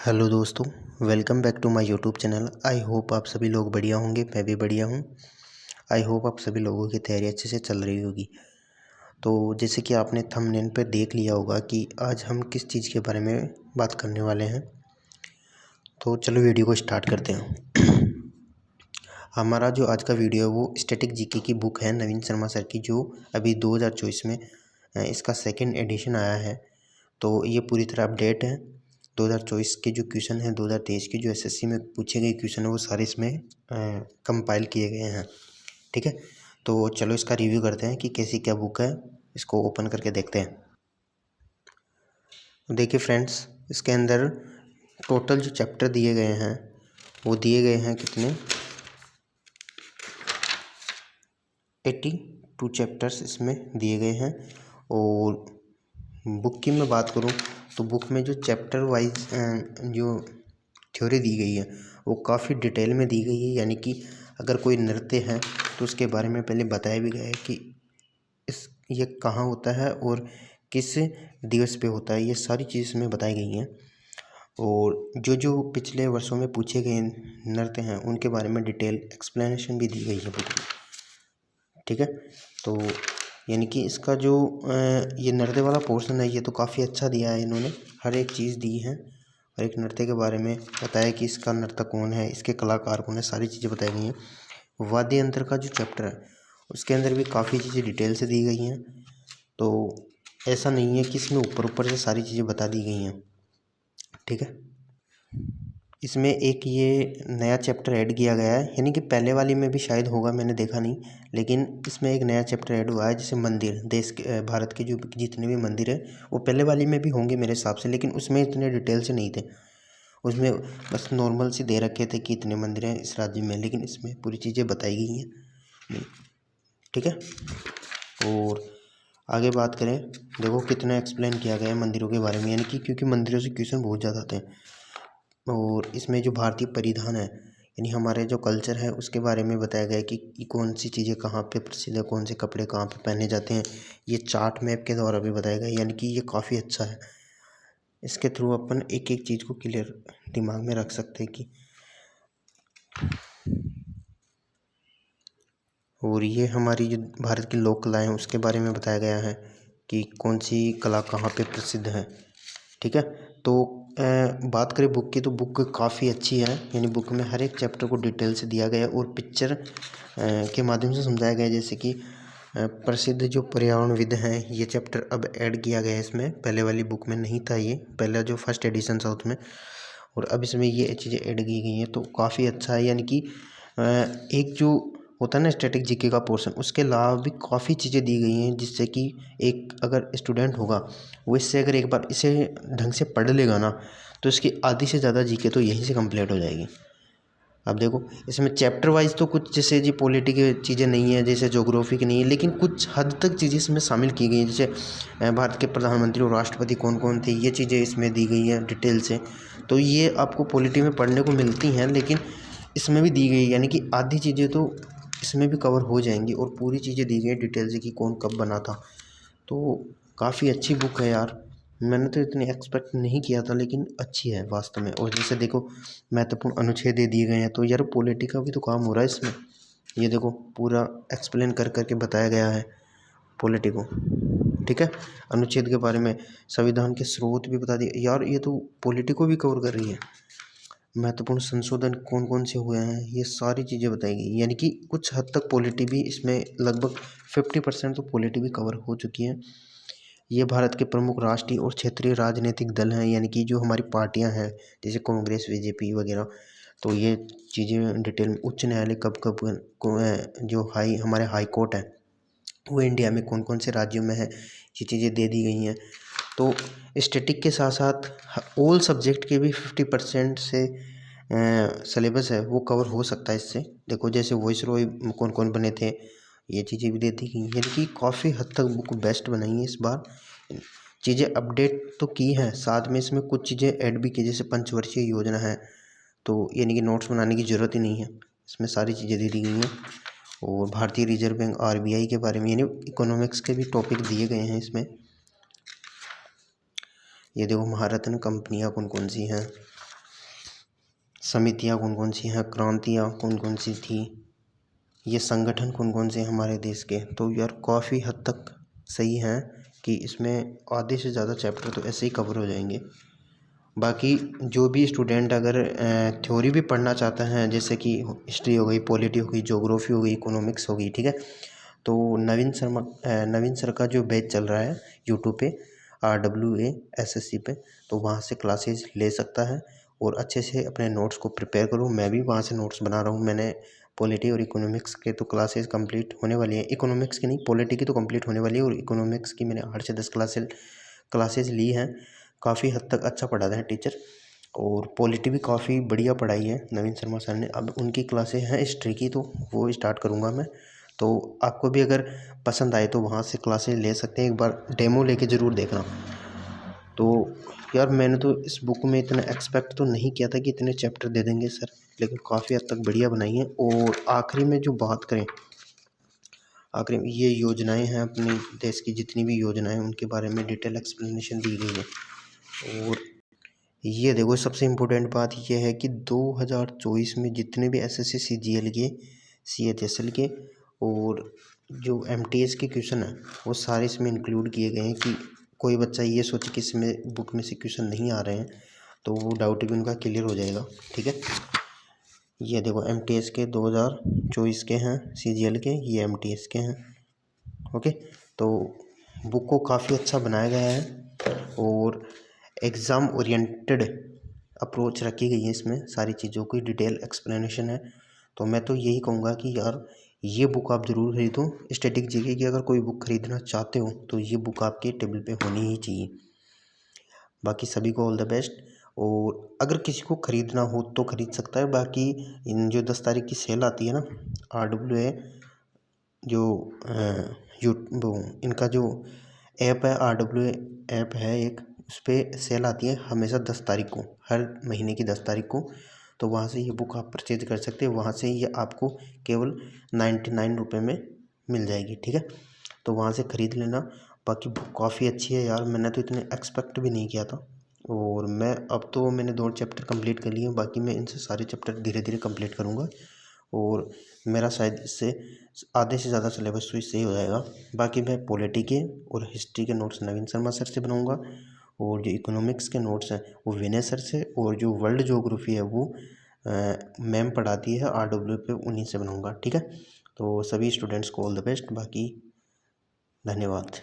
Hello दोस्तों, welcome back to my YouTube channel. I hope आप सभी लोग बढ़िया होंगे, मैं भी बढ़िया हूँ। आई होप आप सभी लोगों की तैयारी अच्छे से चल रही होगी। तो जैसे कि आपने थंबनेल पे देख लिया होगा कि आज हम किस चीज़ के बारे में बात करने वाले हैं। तो चलो वीडियो को स्टार्ट करते हैं। हमारा जो आज का वीडियो है वो स्टैटिक जीके की बुक है नवीन शर्मा सर की, जो अभी 2024 में इसका सेकेंड एडिशन आया है। तो ये पूरी तरह अपडेट है। 2024 के जो क्वेश्चन हैं, 2023 की जो एसएससी में पूछे गए क्वेश्चन है वो सारे इसमें कंपाइल किए गए हैं। ठीक है, तो चलो इसका रिव्यू करते हैं कि कैसी क्या बुक है। इसको ओपन करके देखते हैं। देखिए फ्रेंड्स, इसके अंदर टोटल जो चैप्टर दिए गए हैं वो दिए गए हैं कितने, 82 चैप्टर्स इसमें दिए गए हैं। और बुक की मैं बात करूं तो बुक में जो चैप्टर वाइज जो थ्योरी दी गई है वो काफ़ी डिटेल में दी गई है। यानी कि अगर कोई नृत्य है तो उसके बारे में पहले बताया भी गया है कि ये कहाँ होता है और किस दिवस पे होता है। ये सारी चीज़ इसमें बताई गई हैं। और जो जो पिछले वर्षों में पूछे गए नृत्य हैं उनके बारे में डिटेल एक्सप्लेनेशन भी दी गई है बुक में। ठीक है, तो यानी कि इसका जो ये नृत्य वाला पोर्शन है ये तो काफ़ी अच्छा दिया है इन्होंने। हर एक चीज़ दी है और एक नृत्य के बारे में बताया कि इसका नर्तक कौन है, इसके कलाकार कौन है, सारी चीज़ें बताई गई हैं। वाद्य यंत्र का जो चैप्टर है उसके अंदर भी काफ़ी चीज़ें डिटेल से दी गई हैं। तो ऐसा नहीं है कि इसमें ऊपर ऊपर से सारी चीज़ें बता दी गई हैं। ठीक है, इसमें एक ये नया चैप्टर ऐड किया गया है, यानी कि पहले वाली में भी शायद होगा, मैंने देखा नहीं, लेकिन इसमें एक नया चैप्टर ऐड हुआ है। जैसे मंदिर, देश के भारत के जो जितने भी मंदिर है वो पहले वाली में भी होंगे मेरे हिसाब से, लेकिन उसमें इतने डिटेल से नहीं थे। उसमें बस नॉर्मल से दे रखे थे कि इतने मंदिर हैं इस राज्य में, लेकिन इसमें पूरी चीज़ें बताई गई हैं। ठीक है, और आगे बात करें, देखो कितना एक्सप्लेन किया गया है मंदिरों के बारे में। यानी कि क्योंकि मंदिरों से क्वेश्चन बहुत ज़्यादा आते हैं। और इसमें जो भारतीय परिधान है यानी हमारे जो कल्चर है उसके बारे में बताया गया है कि कौन सी चीज़ें कहाँ पे प्रसिद्ध है, कौन से कपड़े कहाँ पे पहने जाते हैं। ये चार्ट मैप के द्वारा भी बताया गया है, यानी कि ये काफ़ी अच्छा है। इसके थ्रू अपन एक एक चीज़ को क्लियर दिमाग में रख सकते हैं कि। और ये हमारी जो भारत की लोक कलाएँ हैं उसके बारे में बताया गया है कि कौन सी कला कहाँ पे प्रसिद्ध है। ठीक है, तो बात करें बुक की तो बुक काफ़ी अच्छी है। यानी बुक में हर एक चैप्टर को डिटेल से दिया गया है और पिक्चर के माध्यम से समझाया गया है। जैसे कि प्रसिद्ध जो पर्यावरणविद हैं ये चैप्टर अब ऐड किया गया है इसमें, पहले वाली बुक में नहीं था ये, पहला जो फर्स्ट एडिशन था उसमें, और अब इसमें ये चीज़ें ऐड की गई हैं। तो काफ़ी अच्छा है। यानी कि एक जो होता है ना स्टैटिक जीके का पोर्शन, उसके अलावा भी काफ़ी चीज़ें दी गई हैं जिससे कि एक अगर स्टूडेंट होगा वो इससे अगर एक बार इसे ढंग से पढ़ लेगा ना तो इसकी आधी से ज़्यादा जीके तो यहीं से कंप्लीट हो जाएगी। अब देखो इसमें चैप्टर वाइज तो कुछ जैसे जी पॉलिटी की चीज़ें नहीं है, जैसे ज्योग्राफी की नहीं है, लेकिन कुछ हद तक चीज़ें इसमें शामिल की गई हैं। जैसे भारत के प्रधानमंत्री और राष्ट्रपति कौन कौन थे, ये चीज़ें इसमें दी गई हैं डिटेल से। तो ये आपको पॉलिटी में पढ़ने को मिलती हैं, लेकिन इसमें भी दी गई, यानी कि आधी चीज़ें तो इसमें भी कवर हो जाएंगी और पूरी चीज़ें दी गई डिटेल से कि कौन कब बना था। तो काफ़ी अच्छी बुक है यार, मैंने तो इतनी एक्सपेक्ट नहीं किया था, लेकिन अच्छी है वास्तव में। और जैसे देखो महत्वपूर्ण अनुच्छेद दे दिए गए हैं, तो यार पॉलिटी का भी तो काम हो रहा है इसमें। ये देखो पूरा एक्सप्लेन कर करके बताया गया है पॉलिटी को। ठीक है, अनुच्छेद के बारे में, संविधान के स्रोत भी बता दिए यार, ये तो पॉलिटी को भी कवर कर रही है। महत्वपूर्ण संशोधन कौन कौन से हुए हैं ये सारी चीज़ें बताई गई, यानी कि कुछ हद तक पॉलिटी भी इसमें लगभग 50% तो पॉलिटी भी कवर हो चुकी है। ये भारत के प्रमुख राष्ट्रीय और क्षेत्रीय राजनीतिक दल हैं, यानी कि जो हमारी पार्टियां हैं जैसे कांग्रेस, बीजेपी वगैरह। तो ये चीज़ें डिटेल में, उच्च न्यायालय कब कब जो हमारे हाई कोर्ट है वो इंडिया में कौन कौन से राज्यों में है, ये चीज़ें दे दी गई हैं। तो स्टैटिक के साथ साथ ऑल सब्जेक्ट के भी 50% से सिलेबस है वो कवर हो सकता है इससे। देखो जैसे वॉइस रॉय कौन कौन बने थे, ये चीज़ें भी देती गई, यानी कि काफ़ी हद तक बुक बेस्ट बनाई है इस बार। चीज़ें अपडेट तो की हैं, साथ में इसमें कुछ चीज़ें ऐड भी की, जैसे पंचवर्षीय योजना है, तो यानी कि नोट्स बनाने की ज़रूरत ही नहीं है, इसमें सारी चीज़ें दे दी गई हैं। और भारतीय रिजर्व बैंक आरबीआई के बारे में, यानी इकोनॉमिक्स के भी टॉपिक दिए गए हैं इसमें। ये देखो महारत्न कंपनियां कौन कौन सी हैं, समितियाँ कौन कौन सी हैं, क्रांतियाँ कौन कौन सी थी, ये संगठन कौन कौन से हैं हमारे देश के। तो यार काफ़ी हद तक सही है कि इसमें आधे से ज़्यादा चैप्टर तो ऐसे ही कवर हो जाएंगे। बाकी जो भी स्टूडेंट अगर थ्योरी भी पढ़ना चाहता है, जैसे कि हिस्ट्री हो गई, पॉलिटी हो गई, ज्योग्राफी हो गई, इकोनॉमिक्स हो गई, ठीक है, तो नवीन सर का जो बैच चल रहा है यूट्यूब पे RWA SSC पे, तो वहाँ से क्लासेस ले सकता है और अच्छे से अपने नोट्स को प्रिपेयर करो। मैं भी वहाँ से नोट्स बना रहा हूँ। मैंने पॉलिटी और इकोनॉमिक्स के तो क्लासेस कंप्लीट होने वाली हैं, इकोनॉमिक्स की नहीं, पॉलिटी की तो कंप्लीट होने वाली है, और इकोनॉमिक्स की मैंने 8 से 10 क्लासेस ली हैं। काफ़ी हद तक अच्छा पढ़ाते हैं टीचर, और पॉलिटी भी काफ़ी बढ़िया पढ़ाई है नवीन शर्मा सर ने। अब उनकी क्लासेस हैं हिस्ट्री की, तो वो स्टार्ट करूँगा मैं। तो आपको भी अगर पसंद आए तो वहाँ से क्लासेस ले सकते हैं, एक बार डेमो लेके ज़रूर देखना। तो यार मैंने तो इस बुक में इतना एक्सपेक्ट तो नहीं किया था कि इतने चैप्टर दे देंगे सर, लेकिन काफ़ी हद तक बढ़िया बनाई है। और आखिरी में जो बात करें, आखिरी में ये योजनाएं हैं अपने देश की, जितनी भी योजनाएं उनके बारे में डिटेल एक्सप्लेनेशन दी गई है। और ये देखो सबसे इम्पोर्टेंट बात ये है कि 2024 में जितने भी SSC CGL के, CHSL के और जो MTS के क्वेश्चन हैं वो सारे इसमें इंक्लूड किए गए हैं, कि कोई बच्चा ये सोचे कि इसमें बुक में से क्वेश्चन नहीं आ रहे हैं तो वो डाउट भी उनका क्लियर हो जाएगा, ठीक है। ये देखो MTS के 2024 के हैं, CGL के ये MTS के हैं, ओके। तो बुक को काफ़ी अच्छा बनाया गया है और एग्ज़ाम ओरिएंटेड अप्रोच रखी गई है इसमें, सारी चीज़ों की डिटेल एक्सप्लेनेशन है। तो मैं तो यही कहूँगा कि यार ये बुक आप ज़रूर खरीदो। स्टैटिक जीके की अगर कोई बुक खरीदना चाहते हो तो ये बुक आपके टेबल पे होनी ही चाहिए। बाकी सभी को ऑल द बेस्ट, और अगर किसी को ख़रीदना हो तो ख़रीद सकता है। बाकी इन जो 10 तारीख की सेल आती है ना, RWA जो वो इनका जो ऐप है, RWA ऐप है एक, उस पर सेल आती है हमेशा 10 तारीख को, हर महीने की 10 तारीख को। तो वहाँ से ये बुक आप परचेज कर सकते हैं, वहाँ से ये आपको केवल 99 रुपये में मिल जाएगी, ठीक है। तो वहाँ से ख़रीद लेना। बाकी बुक काफ़ी अच्छी है यार, मैंने तो इतने एक्सपेक्ट भी नहीं किया था। और मैं अब तो मैंने 2 चैप्टर कंप्लीट कर लिए हैं, बाकी मैं इनसे सारे चैप्टर धीरे धीरे कंप्लीट करूँगा, और मेरा शायद इससे आधे से ज़्यादा सिलेबस तो इससे ही हो जाएगा। बाकी मैं पॉलिटी के और हिस्ट्री के नोट्स नवीन शर्मा सर से बनाऊँगा, और जो इकोनॉमिक्स के नोट्स हैं वो विनय सर से, और जो वर्ल्ड ज्योग्राफी है वो मैम पढ़ाती है RWA पे, उन्हीं से बनाऊँगा, ठीक है। तो सभी स्टूडेंट्स को ऑल द बेस्ट, बाकी धन्यवाद।